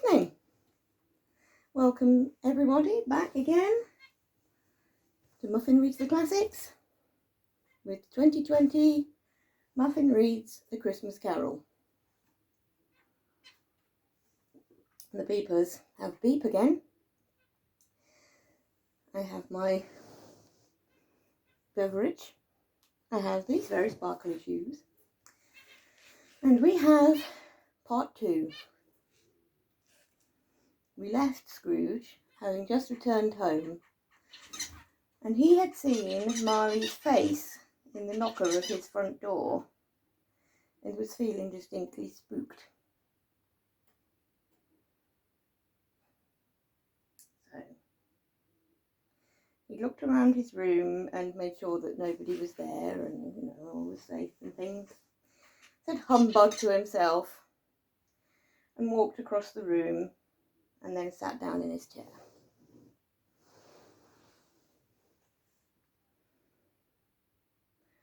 evening. Welcome everybody back again to Muffin Reads the Classics with 2020 Muffin Reads The Christmas Carol. The beepers have beep again. I have my beverage. I have these very sparkly shoes. And we have part 2. We left Scrooge, having just returned home, and he had seen Marley's face in the knocker of his front door and was feeling distinctly spooked. So he looked around his room and made sure that nobody was there and, all was safe and things. Said humbug to himself and walked across the room and then sat down in his chair.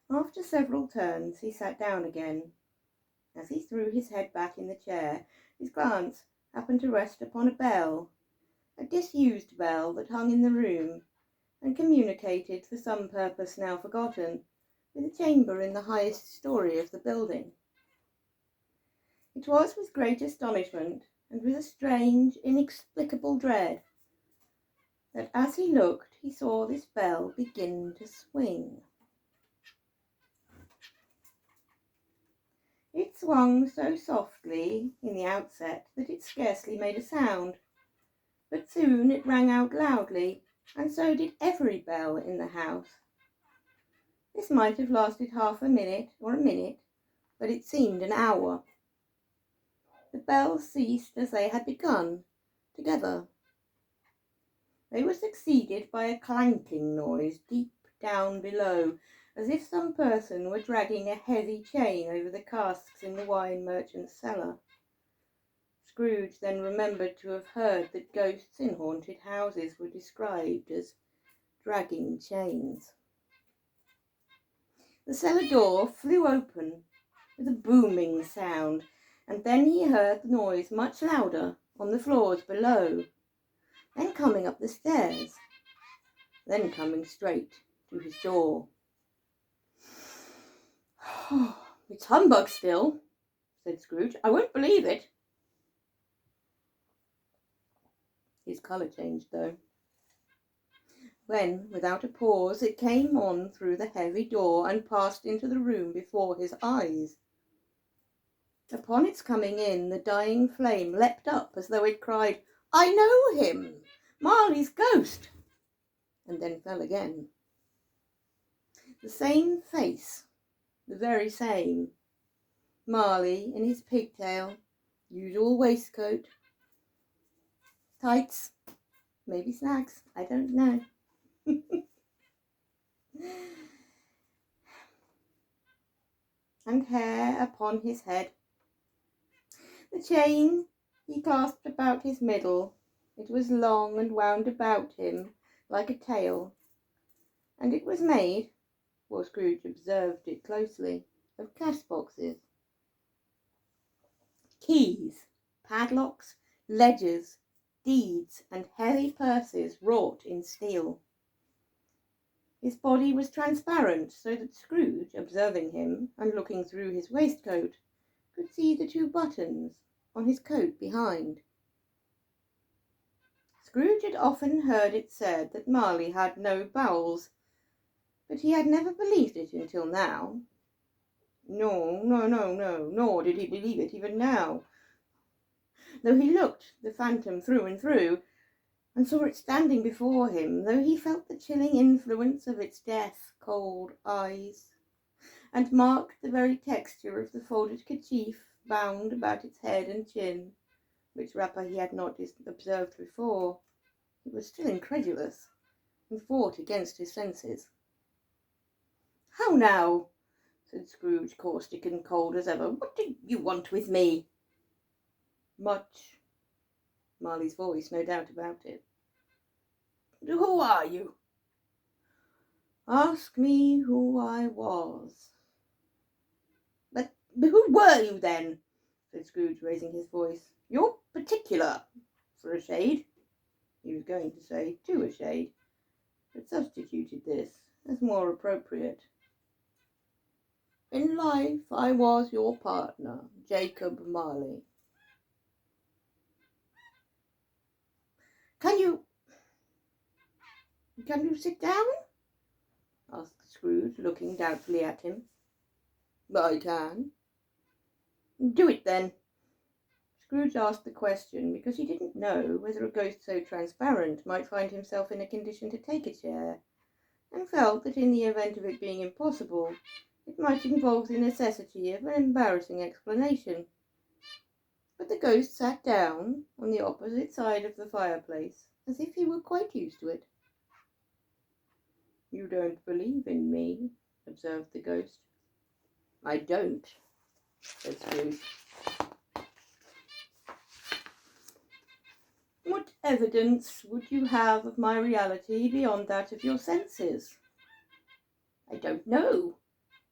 After several turns, he sat down again. As he threw his head back in the chair, his glance happened to rest upon a bell, a disused bell that hung in the room and communicated, for some purpose now forgotten, with a chamber in the highest story of the building. It was with great astonishment and with a strange, inexplicable dread that as he looked, he saw this bell begin to swing. It swung so softly in the outset that it scarcely made a sound, but soon it rang out loudly, and so did every bell in the house. This might have lasted half a minute or a minute, but it seemed an hour. The bells ceased as they had begun, together. They were succeeded by a clanking noise deep down below, as if some person were dragging a heavy chain over the casks in the wine merchant's cellar. Scrooge then remembered to have heard that ghosts in haunted houses were described as dragging chains. The cellar door flew open with a booming sound, and then he heard the noise much louder on the floors below, then coming up the stairs, then coming straight to his door. "It's humbug still," said Scrooge. "I won't believe it." His colour changed, though, when, without a pause, it came on through the heavy door and passed into the room before his eyes. Upon its coming in, the dying flame leapt up as though it cried, "I know him! Marley's ghost!" and then fell again. The same face, the very same. Marley in his pigtail, usual waistcoat, tights, maybe slacks, I don't know. And hair upon his head. The chain he clasped about his middle. It was long and wound about him like a tail, and it was made, for Scrooge observed it closely, of cash boxes. Keys, padlocks, ledgers, deeds, and heavy purses wrought in steel. His body was transparent, so that Scrooge, observing him and looking through his waistcoat, could see the 2 buttons on his coat behind. Scrooge had often heard it said that Marley had no bowels, but he had never believed it until now. No, nor did he believe it even now, though he looked the phantom through and through, and saw it standing before him, though he felt the chilling influence of its death-cold eyes, and marked the very texture of the folded kerchief bound about its head and chin, which wrapper he had not observed before. He was still incredulous, and fought against his senses. "How now?" said Scrooge, caustic and cold as ever. "What do you want with me?" "Much." Marley's voice, no doubt about it. "Who are you?" "Ask me who I was." But who were you then?" said Scrooge, raising his voice. "Your particular for a shade. He was going to say to a shade, but substituted this as more appropriate. In life I was your partner, Jacob Marley. Can you sit down? Asked Scrooge, looking doubtfully at him. I can. Do it then. Scrooge asked the question because he didn't know whether a ghost so transparent might find himself in a condition to take a chair, and felt that in the event of it being impossible, it might involve the necessity of an embarrassing explanation. But the ghost sat down on the opposite side of the fireplace, as if he were quite used to it. You don't believe in me, observed the ghost. I don't, said Scrooge. What evidence would you have of my reality beyond that of your senses? I don't know,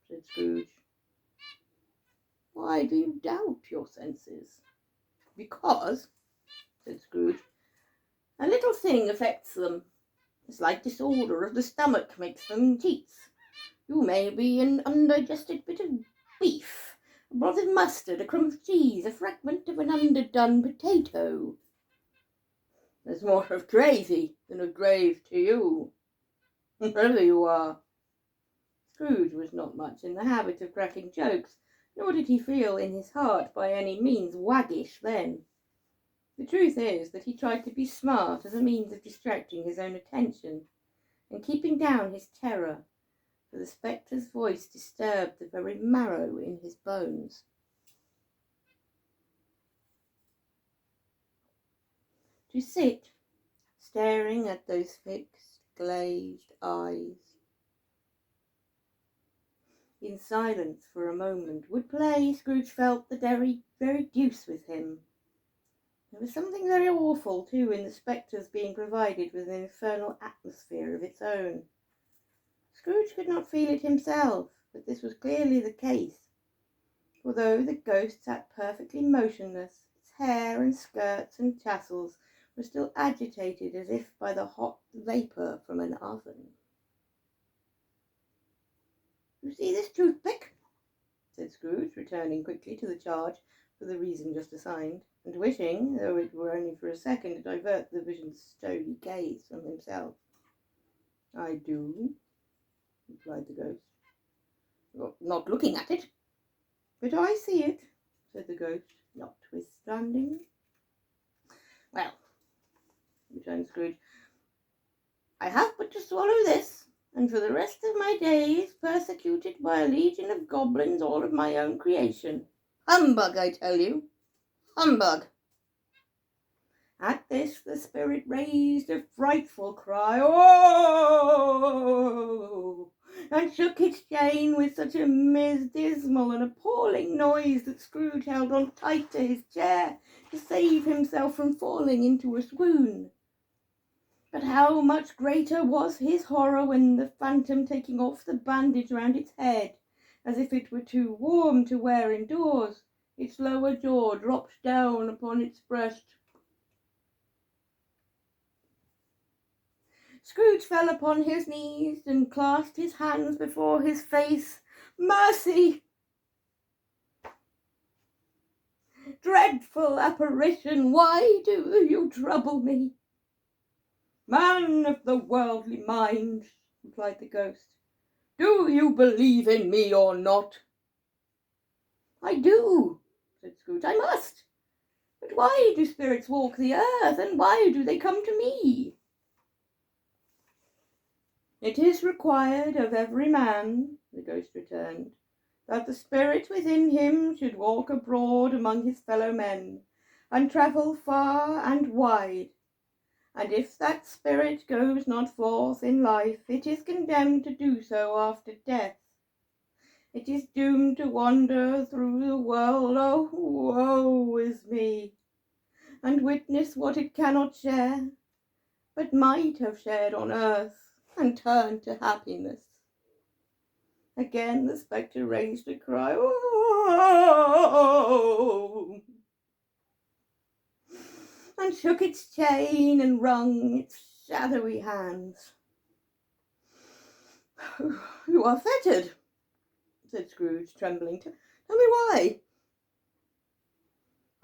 said Scrooge. Why do you doubt your senses? Because, said Scrooge, a little thing affects them. A slight disorder of the stomach makes them teats. You may be an undigested bit of beef, a blot of mustard, a crumb of cheese, a fragment of an underdone potato. There's more of gravy than of grave to you, whoever you are. Scrooge was not much in the habit of cracking jokes, nor did he feel in his heart by any means waggish then. The truth is that he tried to be smart as a means of distracting his own attention, and keeping down his terror, for the spectre's voice disturbed the very marrow in his bones. To sit, staring at those fixed, glazed eyes, in silence for a moment, would play, Scrooge felt, the very deuce with him. There was something very awful, too, in the spectre's being provided with an infernal atmosphere of its own. Scrooge could not feel it himself, but this was clearly the case, for though the ghost sat perfectly motionless, its hair and skirts and tassels were still agitated as if by the hot vapour from an oven. You see this toothpick? Said Scrooge, returning quickly to the charge for the reason just assigned, and wishing, though it were only for a second, to divert the vision's stony gaze from himself. I do, replied the ghost. You're not looking at it. But I see it, said the ghost, notwithstanding. Well, returned Scrooge, I have but to swallow this, and for the rest of my days persecuted by a legion of goblins, all of my own creation. Humbug, I tell you, humbug. At this the spirit raised a frightful cry, oh, and shook its chain with such a dismal and appalling noise that Scrooge held on tight to his chair to save himself from falling into a swoon. But how much greater was his horror when the phantom, taking off the bandage round its head, as if it were too warm to wear indoors, its lower jaw dropped down upon its breast. Scrooge fell upon his knees and clasped his hands before his face. Mercy! Dreadful apparition, why do you trouble me? Man of the worldly mind, replied the ghost, do you believe in me or not? I do, said Scrooge, I must. But why do spirits walk the earth, and why do they come to me? It is required of every man, the ghost returned, that the spirit within him should walk abroad among his fellow men, and travel far and wide. And if that spirit goes not forth in life, it is condemned to do so after death. It is doomed to wander through the world, oh, woe is me, and witness what it cannot share, but might have shared on earth, and turn to happiness. Again the spectre raised a cry, oh! and shook its chain and wrung its shadowy hands. "You are fettered," said Scrooge, trembling. "Tell me why."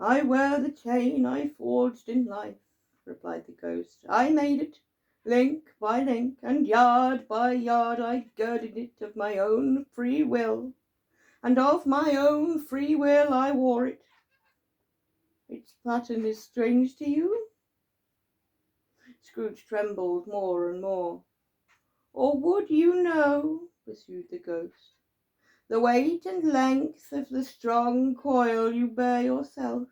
"I wear the chain I forged in life," replied the ghost. "I made it, link by link, and yard by yard I girded it of my own free will, and of my own free will I wore it. Its pattern is strange to you?" Scrooge trembled more and more. "Or would you know," pursued the ghost, "the weight and length of the strong coil you bear yourself?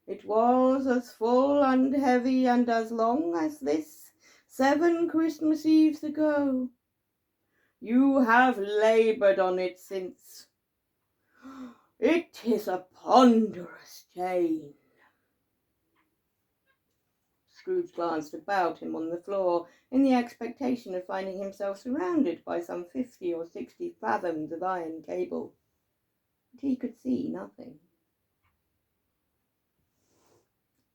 It was as full and heavy and as long as this 7 Christmas Eves ago. You have laboured on it since. It is a ponderous chain." Scrooge glanced about him on the floor in the expectation of finding himself surrounded by some 50 or 60 fathoms of iron cable, but he could see nothing.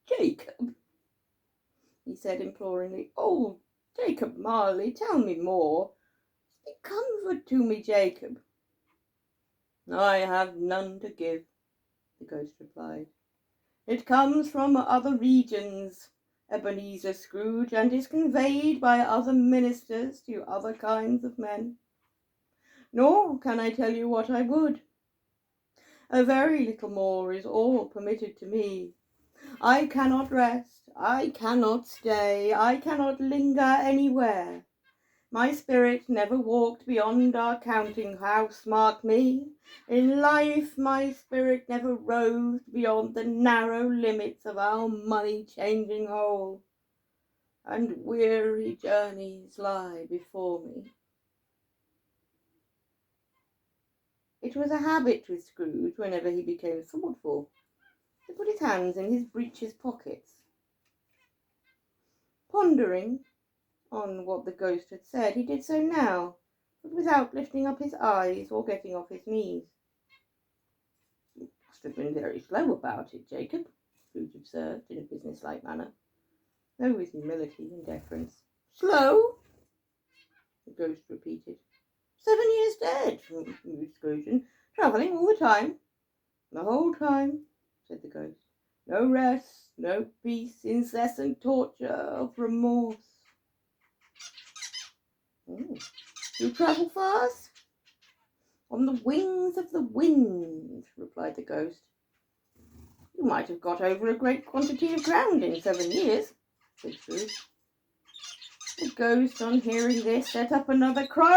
"Jacob," he said imploringly. "Oh, Jacob Marley, tell me more. Speak comfort to me, Jacob." "I have none to give," the ghost replied. "It comes from other regions, Ebenezer Scrooge, and is conveyed by other ministers to other kinds of men. Nor can I tell you what I would. A very little more is all permitted to me. I cannot rest, I cannot stay, I cannot linger anywhere. My spirit never walked beyond our counting-house, mark me. In life my spirit never roved beyond the narrow limits of our money-changing hole, and weary journeys lie before me." It was a habit with Scrooge, whenever he became thoughtful, to put his hands in his breeches pockets. Pondering on what the ghost had said, he did so now, but without lifting up his eyes or getting off his knees. "You must have been very slow about it, Jacob," Scrooge observed in a businesslike manner, though with humility and deference. "Slow?" the ghost repeated. 7 years dead," mused Scrooge. "Travelling all the time?" "The whole time," said the ghost. "No rest, no peace, incessant torture of remorse." "You travel fast?" "On the wings of the wind," replied the ghost. "You might have got over a great quantity of ground in 7 years," said Scrooge. The ghost, on hearing this, set up another crow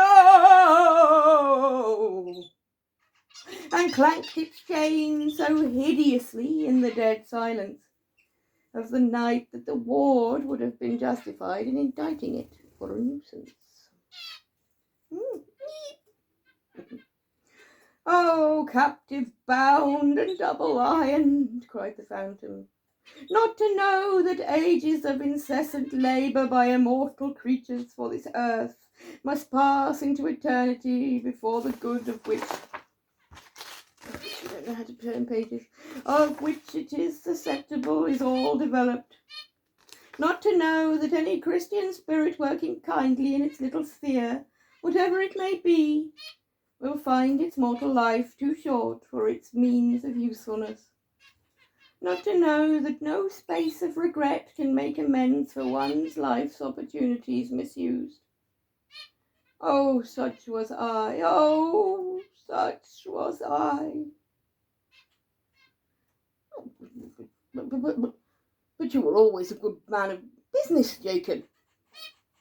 and clanked its chain so hideously in the dead silence of the night that the ward would have been justified in indicting it for a nuisance. "Oh, captive bound and double-ironed," cried the phantom, "not to know that ages of incessant labour by immortal creatures for this earth must pass into eternity before the good of which I don't know how to turn pages, of which it is susceptible is all developed. Not to know that any Christian spirit working kindly in its little sphere, whatever it may be, will find its mortal life too short for its means of usefulness. Not to know that no space of regret can make amends for one's life's opportunities misused. Oh, such was I, oh, such was I." But you were always a good man of business, Jacob,"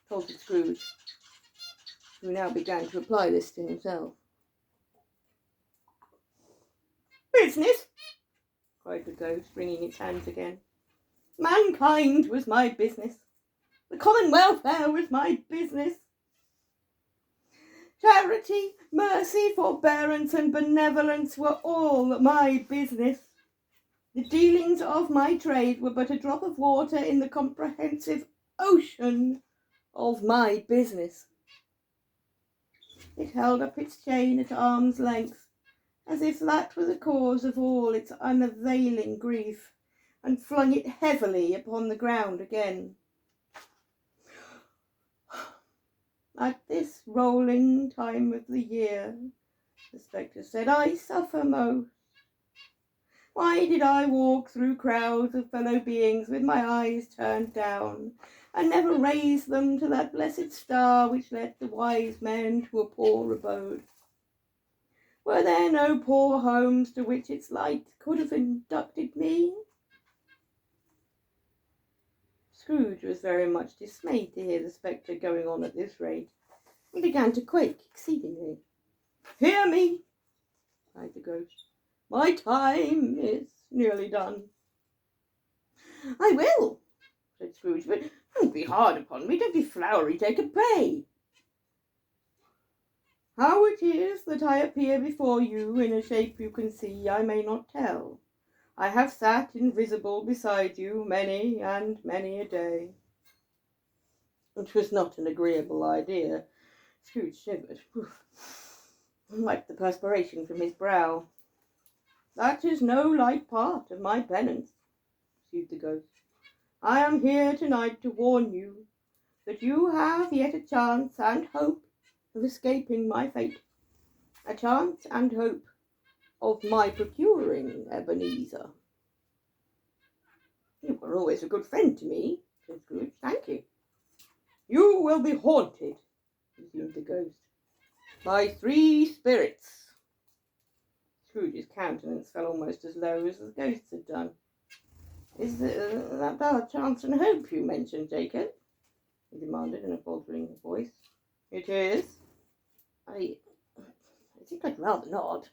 faltered Scrooge, who now began to apply this to himself. "Business?" cried the ghost, wringing its hands again. "Mankind was my business. The common welfare was my business. Charity, mercy, forbearance, and benevolence were all my business. The dealings of my trade were but a drop of water in the comprehensive ocean of my business." It held up its chain at arm's length, as if that were the cause of all its unavailing grief, and flung it heavily upon the ground again. At this rolling time of the year, the spectre said, I suffer most. Why did I walk through crowds of fellow beings with my eyes turned down, and never raise them to that blessed star which led the wise men to a poor abode? Were there no poor homes to which its light could have inducted me? Scrooge was very much dismayed to hear the spectre going on at this rate, and began to quake exceedingly. Hear me, cried the ghost. My time is nearly done. I will, said Scrooge, but don't be hard upon me, don't be flowery, take a pray. How it is that I appear before you in a shape you can see, I may not tell. I have sat invisible beside you many and many a day. It was not an agreeable idea. Scrooge shivered, and wiped the perspiration from his brow. That is no light part of my penance, pursued the ghost. I am here tonight to warn you that you have yet a chance and hope of escaping my fate, a chance and hope of my procuring Ebenezer. You were always a good friend to me, said Scrooge. Thank you. You will be haunted, resumed the ghost, by 3 spirits. Scrooge's countenance fell almost as low as the ghost's had done. Is that our chance and hope you mentioned, Jacob? He demanded in a faltering voice. It is. I think I'd rather not,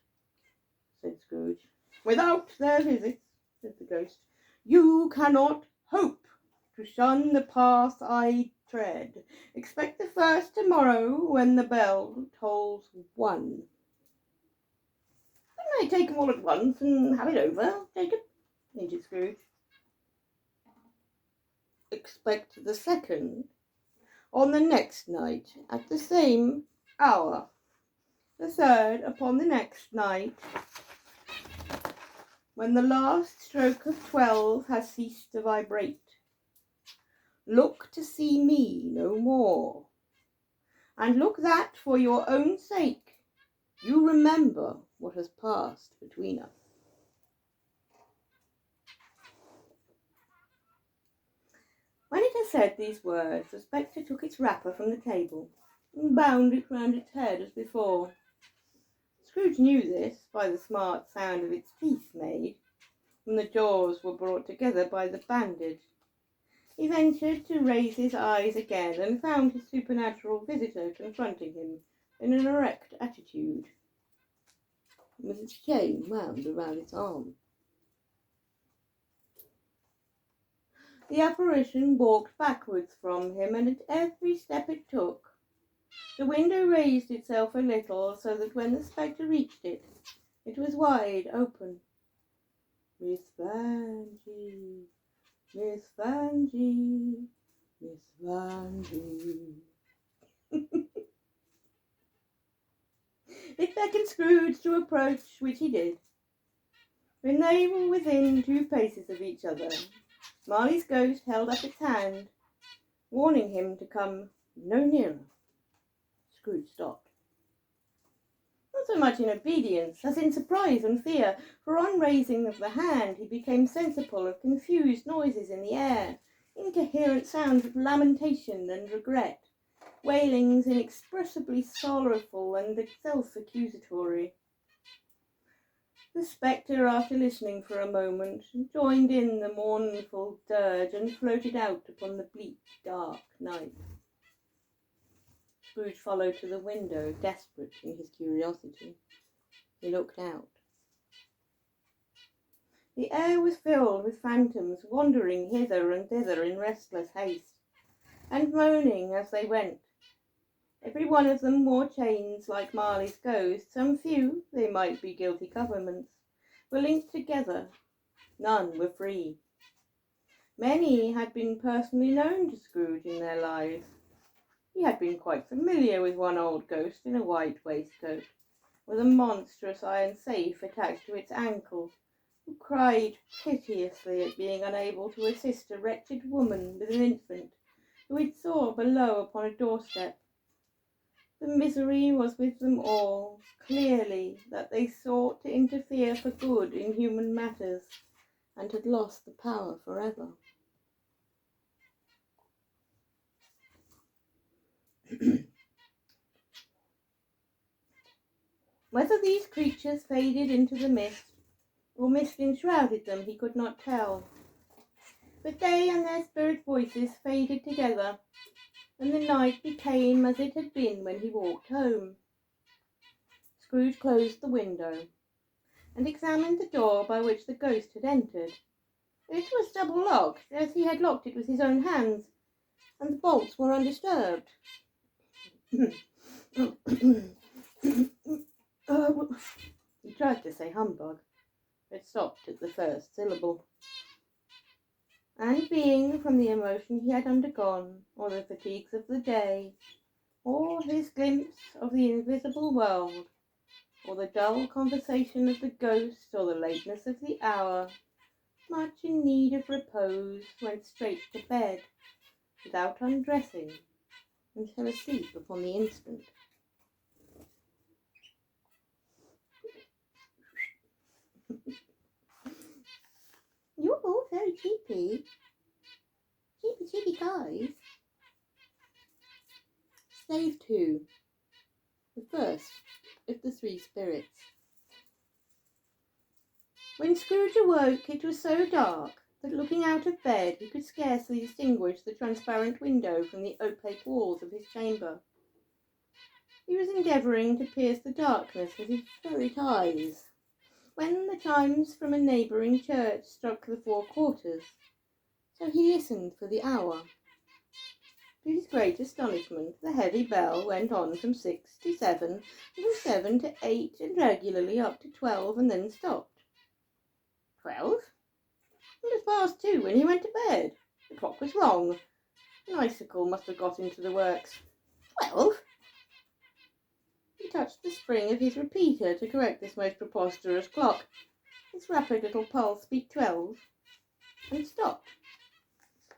said Scrooge. Without their visits, said the ghost, you cannot hope to shun the path I tread. Expect the first tomorrow when the bell tolls 1. Couldn't I take them all at once and have it over, Jacob? Hinted Scrooge. Expect the second on the next night at the same hour. The third upon the next night, when the last stroke of 12 has ceased to vibrate. Look to see me no more, and look that for your own sake you remember what has passed between us. When it had said these words, the spectre took its wrapper from the table and bound it round its head as before. Scrooge knew this by the smart sound of its teeth made when the jaws were brought together by the bandage. He ventured to raise his eyes again and found his supernatural visitor confronting him in an erect attitude, with its chain wound around its arm. The apparition walked backwards from him, and at every step it took, the window raised itself a little, so that when the spectre reached it, it was wide open. Miss Vanjie, Miss Vanjie, Miss Vanjie. It beckoned Scrooge to approach, which he did. When they were within 2 paces of each other, Marley's ghost held up its hand, warning him to come no nearer. Scrooge stopped. Not so much in obedience as in surprise and fear, for on raising of the hand he became sensible of confused noises in the air, incoherent sounds of lamentation and regret, wailings inexpressibly sorrowful and self-accusatory. The spectre, after listening for a moment, joined in the mournful dirge and floated out upon the bleak, dark night. Scrooge followed to the window, desperate in his curiosity. He looked out. The air was filled with phantoms wandering hither and thither in restless haste, and moaning as they went. Every one of them wore chains like Marley's ghost. Some few, they might be guilty governments, were linked together. None were free. Many had been personally known to Scrooge in their lives. He had been quite familiar with one old ghost in a white waistcoat, with a monstrous iron safe attached to its ankle, who cried piteously at being unable to assist a wretched woman with an infant who he saw below upon a doorstep. The misery was with them all, clearly, that they sought to interfere for good in human matters, and had lost the power forever. Whether these creatures faded into the mist, or mist enshrouded them, he could not tell. But they and their spirit voices faded together, and the night became as it had been when he walked home. Scrooge closed the window, and examined the door by which the ghost had entered. It was double locked, as he had locked it with his own hands, and the bolts were undisturbed. He tried to say humbug, but stopped at the first syllable. And being, from the emotion he had undergone, or the fatigues of the day, or his glimpse of the invisible world, or the dull conversation of the ghost, or the lateness of the hour, much in need of repose, went straight to bed, without undressing, and fell asleep upon the instant. You're all very cheapy. Cheapy guys. Slave 2. The first of the three spirits. When Scrooge awoke, it was so dark that looking out of bed he could scarcely distinguish the transparent window from the opaque walls of his chamber. He was endeavouring to pierce the darkness with his ferret eyes, when the chimes from a neighbouring church struck the 4 quarters, so he listened for the hour. To his great astonishment, the heavy bell went on from 6 to 7, and from 7 to 8, and regularly up to 12, and then stopped. 12? It was past 2 when he went to bed. The clock was wrong. An icicle must have got into the works. 12? He touched the spring of his repeater to correct this most preposterous clock. Its rapid little pulse beat 12, and stopped.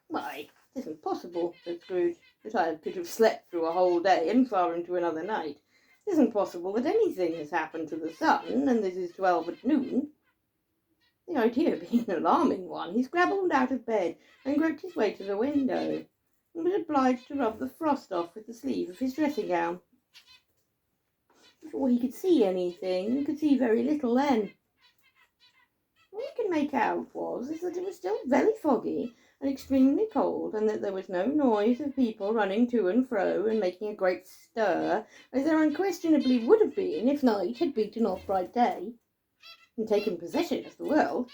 Why, it isn't possible, said Scrooge, that I could have slept through a whole day and far into another night. It isn't possible that anything has happened to the sun, and this is 12 at noon. The idea being an alarming one, he scrabbled out of bed and groped his way to the window, and was obliged to rub the frost off with the sleeve of his dressing gown. Before he could see anything, he could see very little then. All he could make out was that it was still very foggy and extremely cold, and that there was no noise of people running to and fro and making a great stir, as there unquestionably would have been if night had beaten off bright day and taken possession of the world.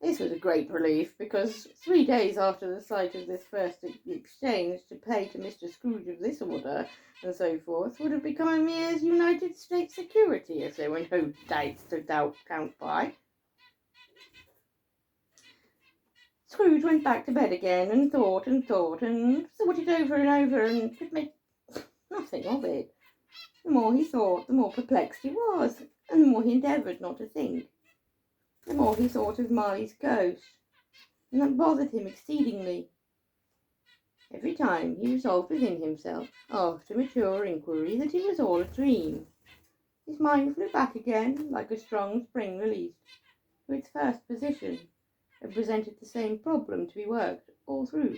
This was a great relief, because 3 days after the sight of this first exchange, to pay to Mr. Scrooge of this order, and so forth, would have become a mere United States security, if there were no dates to count by. Scrooge went back to bed again, and thought, and thought it over and over, and could make nothing of it. The more he thought, the more perplexed he was, and the more he endeavoured not to think. The more he thought of Marley's ghost, and that bothered him exceedingly. Every time he resolved within himself, after mature inquiry, that it was all a dream. His mind flew back again, like a strong spring released, to its first position, and presented the same problem to be worked all through.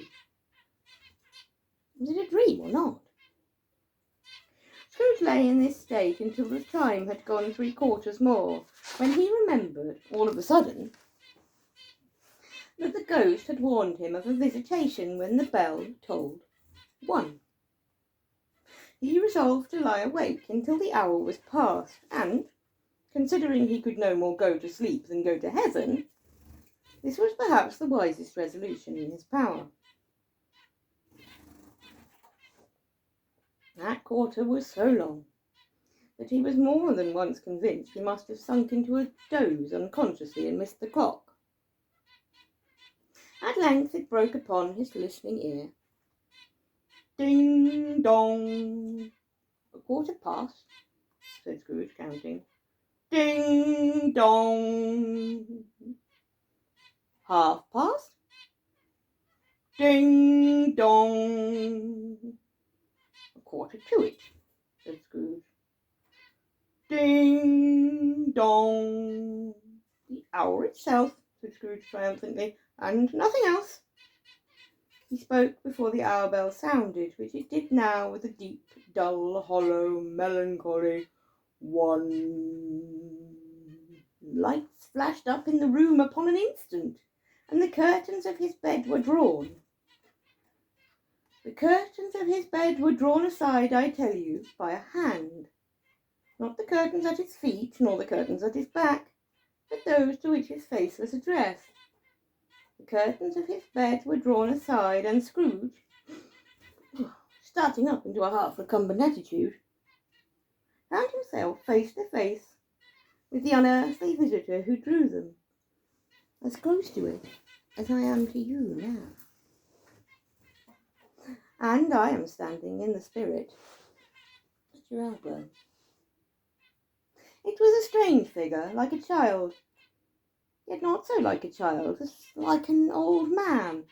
Was it a dream or not? Scrooge lay in this state until the time had gone 3 quarters more, when he remembered, all of a sudden, that the ghost had warned him of a visitation when the bell tolled 1. He resolved to lie awake until the hour was past, and, considering he could no more go to sleep than go to heaven, this was perhaps the wisest resolution in his power. That quarter was so long that he was more than once convinced he must have sunk into a doze unconsciously and missed the clock. At length it broke upon his listening ear. Ding dong! 1/4 past, said Scrooge, counting. Ding dong. 1/2 past. Ding dong. 1/4 to it, said Scrooge. Ding dong. The hour itself, said Scrooge triumphantly, and nothing else. He spoke before the hour bell sounded, which it did now with a deep, dull, hollow, melancholy 1. Lights flashed up in the room upon an instant, and the curtains of his bed were drawn. The curtains of his bed were drawn aside, I tell you, by a hand. Not the curtains at his feet, nor the curtains at his back, but those to which his face was addressed. The curtains of his bed were drawn aside, and Scrooge, starting up into a half-recumbent attitude, found himself face to face with the unearthly visitor who drew them, as close to it as I am to you now. And I am standing in the spirit at your elbow. It was a strange figure, like a child, yet not so like a child, as like an old man,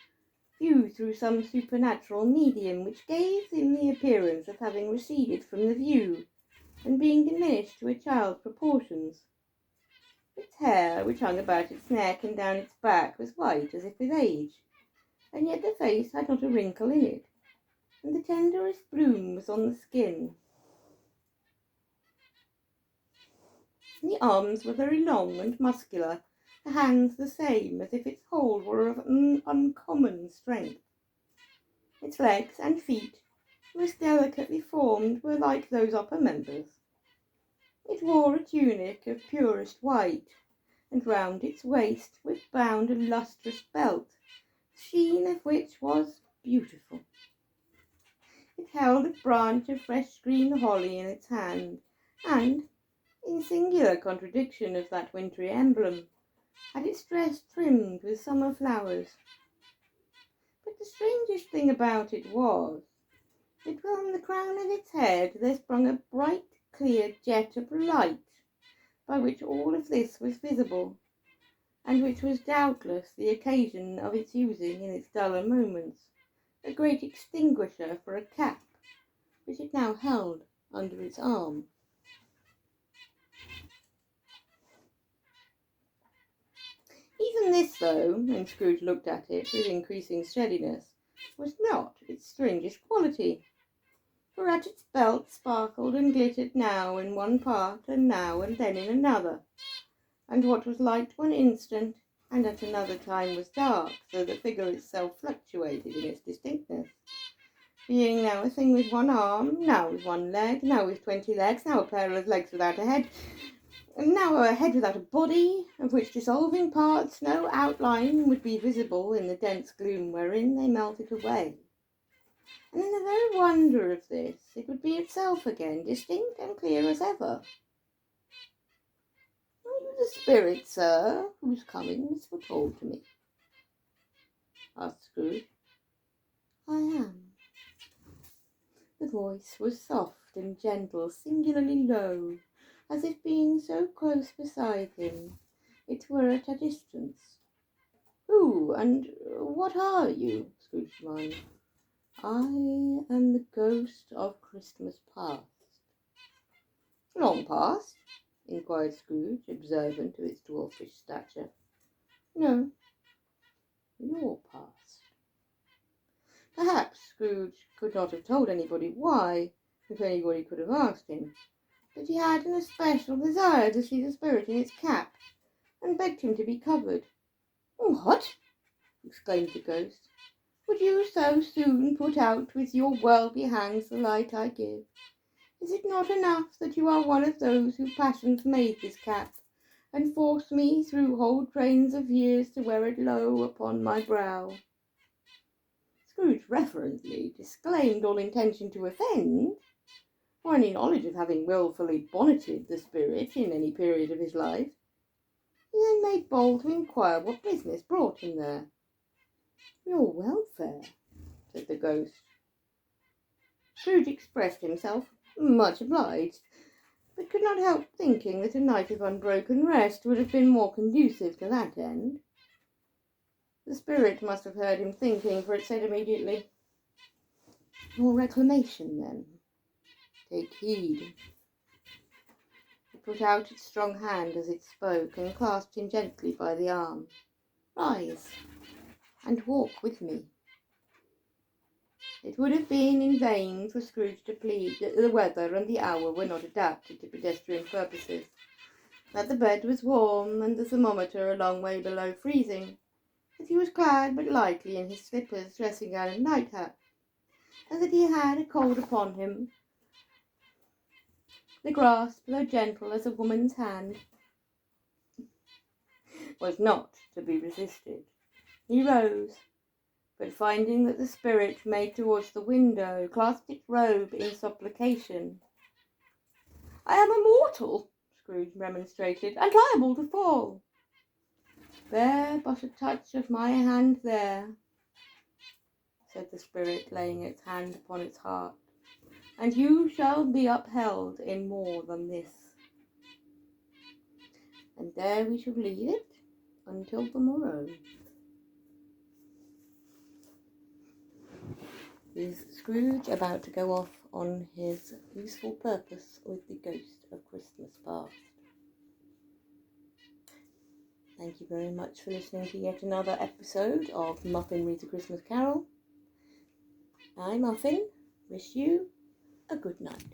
viewed through some supernatural medium which gave him the appearance of having receded from the view, and being diminished to a child's proportions. Its hair, which hung about its neck and down its back, was white as if with age, and yet the face had not a wrinkle in it, and the tenderest bloom was on the skin. The arms were very long and muscular, the hands the same, as if its hold were of uncommon strength. Its legs and feet, most delicately formed, were like those upper members. It wore a tunic of purest white, and round its waist was bound a lustrous belt, the sheen of which was beautiful. It held a branch of fresh green holly in its hand, and, in singular contradiction of that wintry emblem, had its dress trimmed with summer flowers. But the strangest thing about it was, that from the crown of its head there sprung a bright, clear jet of light, by which all of this was visible, and which was doubtless the occasion of its using in its duller moments a great extinguisher for a cap, which it now held under its arm. Even this, though, when Scrooge looked at it with increasing steadiness, was not its strangest quality, for at its belt sparkled and glittered now in one part and now and then in another, and what was light one instant and at another time was dark, so the figure itself fluctuated in its distinctness, being now a thing with one arm, now with one leg, now with 20 legs, now a pair of legs without a head, and now a head without a body, of which dissolving parts no outline would be visible in the dense gloom wherein they melted away. And in the very wonder of this, it would be itself again, distinct and clear as ever. "Are you the spirit, sir, whose coming was foretold to me?" asked Scrooge. "I am." The voice was soft and gentle, singularly low, as if being so close beside him, it were at a distance. "Who and what are you?" Scrooge demanded. "I am the ghost of Christmas past." "Long past?" inquired Scrooge, observant of its dwarfish stature. "No, your past." Perhaps Scrooge could not have told anybody why, if anybody could have asked him, but he had an especial desire to see the spirit in its cap, and begged him to be covered. "What?" exclaimed the ghost. "Would you so soon put out with your worldly hands the light I give? Is it not enough that you are one of those whose passions made this cap, and forced me through whole trains of years to wear it low upon my brow?" Scrooge reverently disclaimed all intention to offend, or any knowledge of having wilfully bonneted the spirit in any period of his life. He then made bold to inquire what business brought him there. "Your welfare," said the ghost. Scrooge expressed himself much obliged, but could not help thinking that a night of unbroken rest would have been more conducive to that end. The spirit must have heard him thinking, for it said immediately, "Your reclamation, then. Take heed." It put out its strong hand as it spoke, and clasped him gently by the arm. "Rise, and walk with me." It would have been in vain for Scrooge to plead that the weather and the hour were not adapted to pedestrian purposes, that the bed was warm and the thermometer a long way below freezing, that he was clad but lightly in his slippers, dressing gown and nightcap, and that he had a cold upon him. The grasp, though gentle as a woman's hand, was not to be resisted. He rose, but finding that the spirit made towards the window, clasped its robe in supplication. "I am a mortal," Scrooge remonstrated, "and liable to fall." "Bear but a touch of my hand there," said the spirit, laying its hand upon its heart, "and you shall be upheld in more than this." And there we shall leave it until the morrow. Is Scrooge about to go off on his useful purpose with the ghost of Christmas past? Thank you very much for listening to yet another episode of Muffin Reads a Christmas Carol. I, Muffin, wish you a good night.